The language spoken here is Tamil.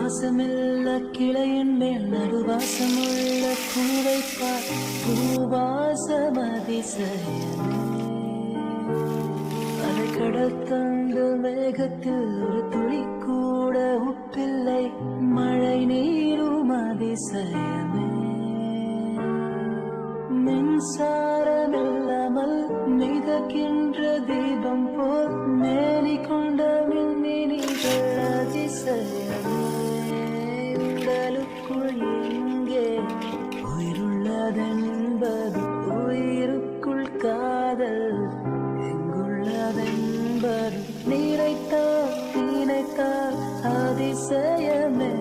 வாசமில்ல கிளையின் மேல் நடுவாசமுள்ள பூவைப்பார் பூவாசம் அதிசயமே. அலைக்கடல் தந்து மேகத்தில் ஒரு துளி கூட உப்பில்லை, மழை நீரும் அதிசயமே. மின்சாரமில்லாமல் மிதக்கின்ற தீபம் போல் மேனி கொண்ட மின்மினிகள் அதிசயமே. உடலுக்குள் எங்கே உயிருள்ளதென்பது, உயிருக்குள் காதல் எங்குள்ளதென்பது, நினைத்தால் நினைத்தால் அதிசயமே.